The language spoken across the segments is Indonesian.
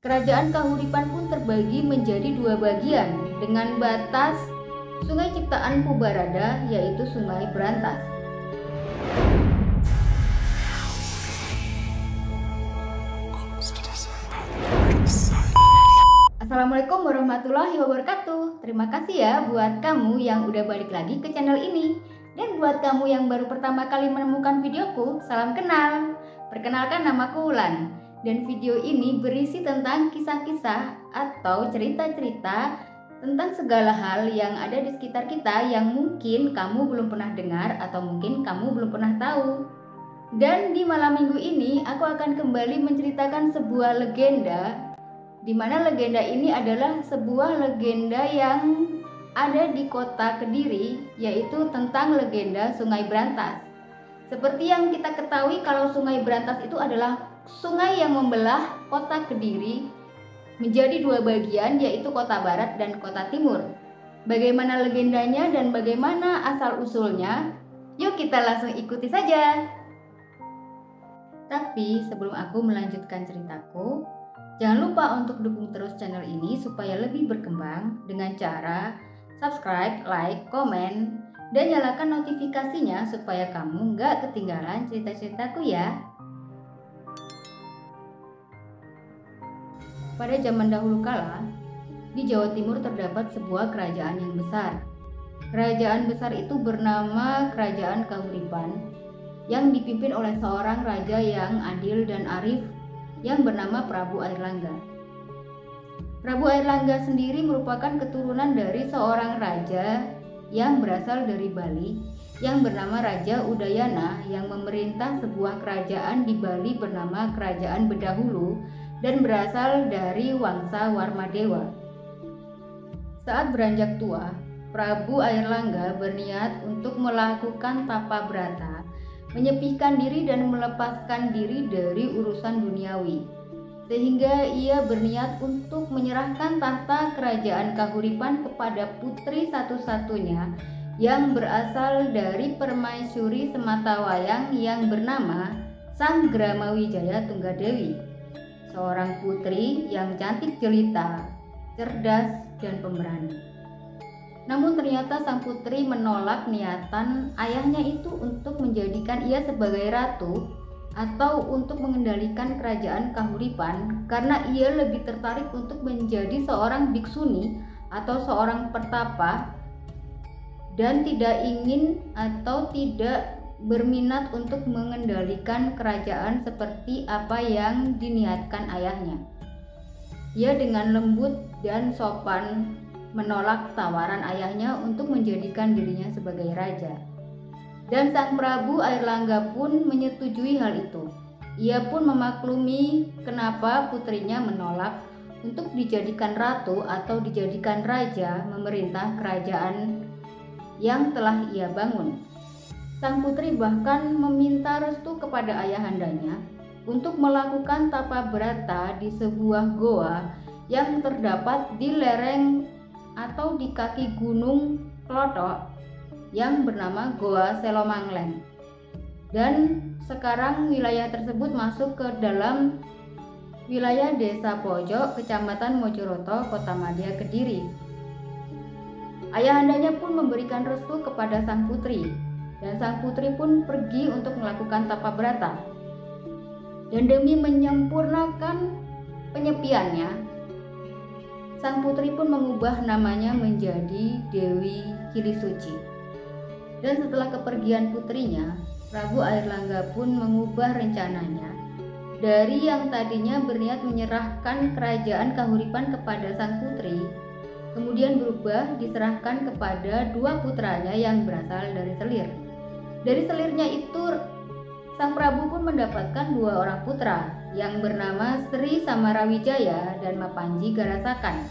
Kerajaan Kahuripan pun terbagi menjadi dua bagian dengan batas Sungai Ciptaan Pubarada yaitu Sungai Brantas. Assalamualaikum warahmatullahi wabarakatuh. Terima kasih ya buat kamu yang udah balik lagi ke channel ini. Dan buat kamu yang baru pertama kali menemukan videoku, salam kenal. Perkenalkan, namaku Wulan. Dan video ini berisi tentang kisah-kisah atau cerita-cerita tentang segala hal yang ada di sekitar kita yang mungkin kamu belum pernah dengar atau mungkin kamu belum pernah tahu. Dan di malam minggu ini aku akan kembali menceritakan sebuah legenda, di mana legenda ini adalah sebuah legenda yang ada di kota Kediri, yaitu tentang legenda Sungai Brantas. Seperti yang kita ketahui kalau Sungai Brantas itu adalah sungai yang membelah kota Kediri menjadi dua bagian, yaitu kota barat dan kota timur. Bagaimana legendanya dan bagaimana asal-usulnya? Yuk kita langsung ikuti saja. Tapi sebelum aku melanjutkan ceritaku, jangan lupa untuk dukung terus channel ini supaya lebih berkembang dengan cara subscribe, like, komen, dan nyalakan notifikasinya supaya kamu nggak ketinggalan cerita-ceritaku ya. Pada zaman dahulu kala, di Jawa Timur terdapat sebuah kerajaan yang besar. Kerajaan besar itu bernama Kerajaan Kahuripan, yang dipimpin oleh seorang raja yang adil dan arif yang bernama Prabu Airlangga. Prabu Airlangga sendiri merupakan keturunan dari seorang raja yang berasal dari Bali yang bernama Raja Udayana yang memerintah sebuah kerajaan di Bali bernama Kerajaan Bedahulu dan berasal dari Wangsa Warmadewa. Saat beranjak tua, Prabu Airlangga berniat untuk melakukan tapa brata, menyepikan diri dan melepaskan diri dari urusan duniawi, sehingga ia berniat untuk menyerahkan tahta kerajaan Kahuripan kepada putri satu-satunya yang berasal dari permaisuri Sematawayang yang bernama Sang Gramawijaya Tunggadewi, seorang putri yang cantik jelita, cerdas, dan pemberani. Namun ternyata sang putri menolak niatan ayahnya itu untuk menjadikan ia sebagai ratu atau untuk mengendalikan kerajaan Kahuripan karena ia lebih tertarik untuk menjadi seorang biksuni atau seorang pertapa dan tidak ingin atau tidak berminat untuk mengendalikan kerajaan seperti apa yang diniatkan ayahnya. Ia dengan lembut dan sopan menolak tawaran ayahnya untuk menjadikan dirinya sebagai raja. Dan sang Prabu Airlangga pun menyetujui hal itu. Ia pun memaklumi kenapa putrinya menolak untuk dijadikan ratu atau dijadikan raja memerintah kerajaan yang telah ia bangun. Sang putri bahkan meminta restu kepada ayahandanya untuk melakukan tapa brata di sebuah goa yang terdapat di lereng atau di kaki gunung Klothok yang bernama Goa Selomanglen. Dan sekarang wilayah tersebut masuk ke dalam wilayah Desa Pojok, Kecamatan Mojoroto, Kota Madya, Kediri. Ayahandanya pun memberikan restu kepada sang putri, dan sang putri pun pergi untuk melakukan tapa brata. Dan demi menyempurnakan penyepiannya, sang putri pun mengubah namanya menjadi Dewi Kilisuci. Dan setelah kepergian putrinya, Prabu Airlangga pun mengubah rencananya dari yang tadinya berniat menyerahkan kerajaan Kahuripan kepada sang putri, kemudian berubah diserahkan kepada dua putranya yang berasal dari Selir. Dari Selirnya itu, sang Prabu pun mendapatkan dua orang putra yang bernama Sri Samarawijaya dan Mapanji Garasakan.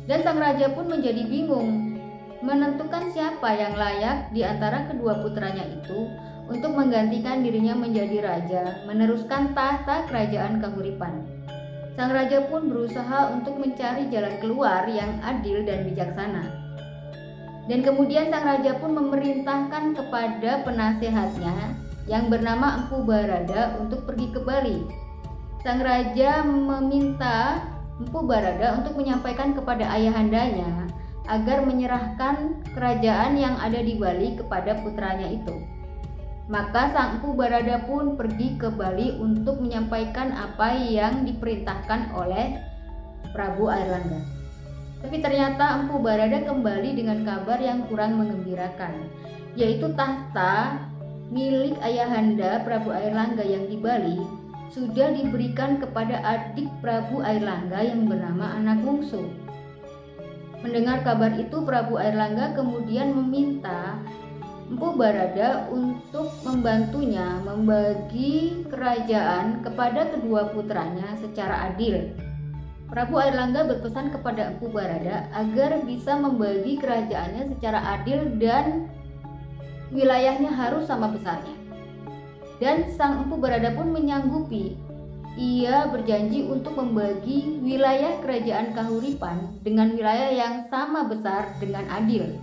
Dan sang raja pun menjadi bingung menentukan siapa yang layak di antara kedua putranya itu untuk menggantikan dirinya menjadi raja, meneruskan tahta kerajaan Kahuripan. Sang raja pun berusaha untuk mencari jalan keluar yang adil dan bijaksana. Dan kemudian sang raja pun memerintahkan kepada penasehatnya yang bernama Empu Barada untuk pergi ke Bali. sang raja meminta Empu Barada untuk menyampaikan kepada ayahandanya agar menyerahkan kerajaan yang ada di Bali kepada putranya itu. Maka sang Empu Barada pun pergi ke Bali untuk menyampaikan apa yang diperintahkan oleh Prabu Airlangga. Tapi ternyata Empu Barada kembali dengan kabar yang kurang mengembirakan, yaitu tahta milik ayahanda Prabu Airlangga yang di Bali sudah diberikan kepada adik Prabu Airlangga yang bernama Anak Wungsu. Mendengar kabar itu, Prabu Airlangga kemudian meminta Empu Barada untuk membantunya membagi kerajaan kepada kedua putranya secara adil. Prabu Airlangga berpesan kepada Empu Barada agar bisa membagi kerajaannya secara adil dan wilayahnya harus sama besarnya. Dan sang Empu Barada pun menyanggupi. Ia berjanji untuk membagi wilayah kerajaan Kahuripan dengan wilayah yang sama besar dengan adil.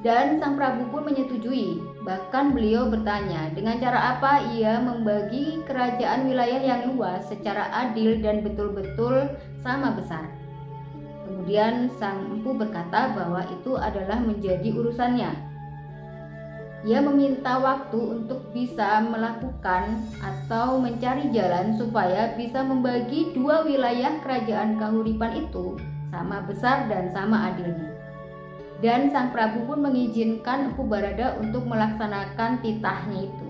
Dan sang Prabu pun menyetujui. Bahkan beliau bertanya dengan cara apa ia membagi kerajaan wilayah yang luas secara adil dan betul-betul sama besar. Kemudian sang Empu berkata bahwa itu adalah menjadi urusannya. Ia meminta waktu untuk bisa melakukan atau mencari jalan supaya bisa membagi dua wilayah kerajaan Kahuripan itu sama besar dan sama adilnya. Dan sang Prabu pun mengizinkan Empu Barada untuk melaksanakan titahnya itu.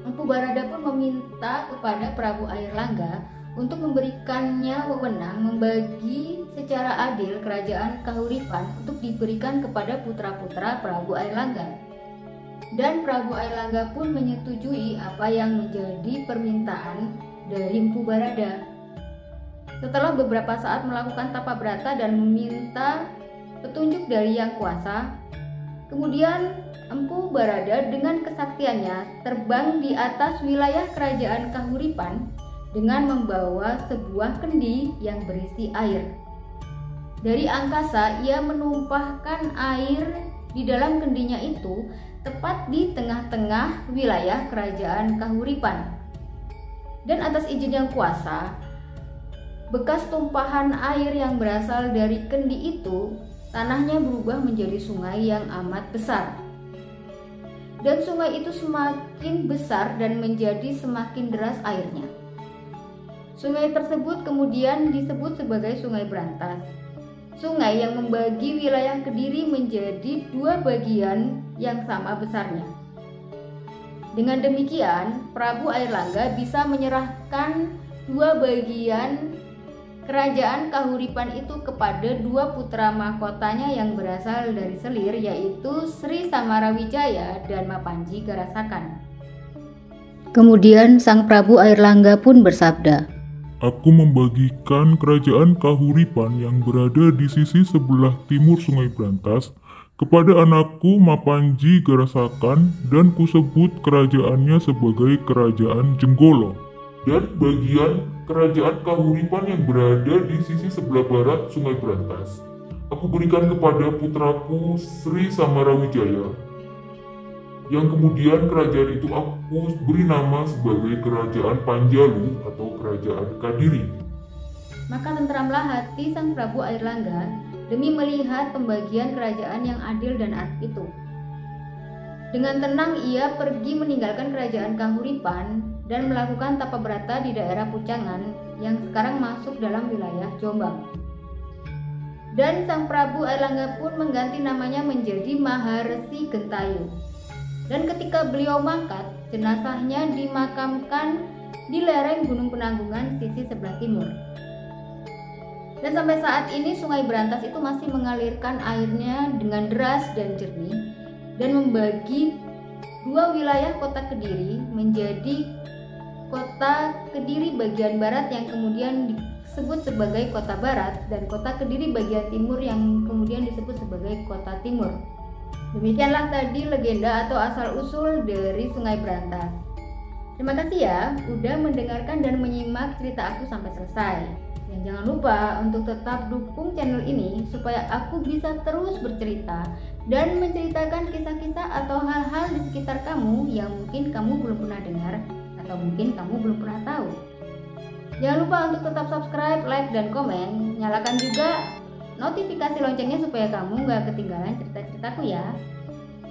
Empu Barada pun meminta kepada Prabu Airlangga untuk memberikannya wewenang membagi secara adil kerajaan Kahuripan untuk diberikan kepada putra-putra Prabu Airlangga. Dan Prabu Airlangga pun menyetujui apa yang menjadi permintaan dari Empu Barada. Setelah beberapa saat melakukan tapa brata dan meminta petunjuk dari Yang Kuasa, kemudian Empu Barada dengan kesaktiannya terbang di atas wilayah kerajaan Kahuripan dengan membawa sebuah kendi yang berisi air. Dari angkasa ia menumpahkan air di dalam kendinya itu tepat di tengah-tengah wilayah kerajaan Kahuripan. Dan atas izin Yang Kuasa, bekas tumpahan air yang berasal dari kendi itu, tanahnya berubah menjadi sungai yang amat besar. Dan sungai itu semakin besar dan menjadi semakin deras airnya. Sungai tersebut kemudian disebut sebagai Sungai Brantas. Sungai yang membagi wilayah Kediri menjadi dua bagian yang sama besarnya. Dengan demikian, Prabu Airlangga bisa menyerahkan dua bagian kerajaan Kahuripan itu kepada dua putra mahkotanya yang berasal dari Selir, yaitu Sri Samarawijaya dan Mapanji Garasakan. Kemudian sang Prabu Airlangga pun bersabda, "Aku membagikan kerajaan Kahuripan yang berada di sisi sebelah timur Sungai Brantas kepada anakku Mapanji Garasakan dan kusebut kerajaannya sebagai Kerajaan Jenggolo. Dan bagian kerajaan Kahuripan yang berada di sisi sebelah barat Sungai Brantas aku berikan kepada putraku Sri Samarawijaya, yang kemudian kerajaan itu aku beri nama sebagai Kerajaan Panjalu atau Kerajaan Kadiri." Maka tenteramlah hati sang Prabu Airlangga demi melihat pembagian kerajaan yang adil dan adil itu. Dengan tenang ia pergi meninggalkan kerajaan Kahuripan dan melakukan tapa brata di daerah Pucangan yang sekarang masuk dalam wilayah Jombang. Dan sang Prabu Airlangga pun mengganti namanya menjadi Maharesi Gentayu. Dan ketika beliau mangkat, jenazahnya dimakamkan di lereng Gunung Penanggungan sisi sebelah timur. Dan sampai saat ini Sungai Brantas itu masih mengalirkan airnya dengan deras dan jernih dan membagi dua wilayah kota Kediri menjadi kota Kediri bagian barat yang kemudian disebut sebagai kota barat dan kota Kediri bagian timur yang kemudian disebut sebagai kota timur. Demikianlah tadi legenda atau asal-usul dari Sungai Brantas. Terima kasih ya udah mendengarkan dan menyimak cerita aku sampai selesai. Dan jangan lupa untuk tetap dukung channel ini supaya aku bisa terus bercerita dan menceritakan kisah-kisah atau hal-hal di sekitar kamu yang mungkin kamu belum pernah dengar atau mungkin kamu belum pernah tahu. Jangan lupa untuk tetap subscribe, like, dan komen. Nyalakan juga notifikasi loncengnya supaya kamu gak ketinggalan cerita-ceritaku ya.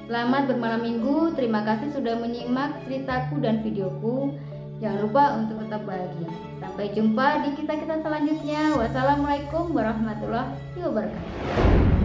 Selamat bermalam minggu, terima kasih sudah menyimak ceritaku dan videoku. Jangan lupa untuk tetap bahagia. Sampai jumpa di kisah-kisah selanjutnya. Wassalamualaikum warahmatullahi wabarakatuh.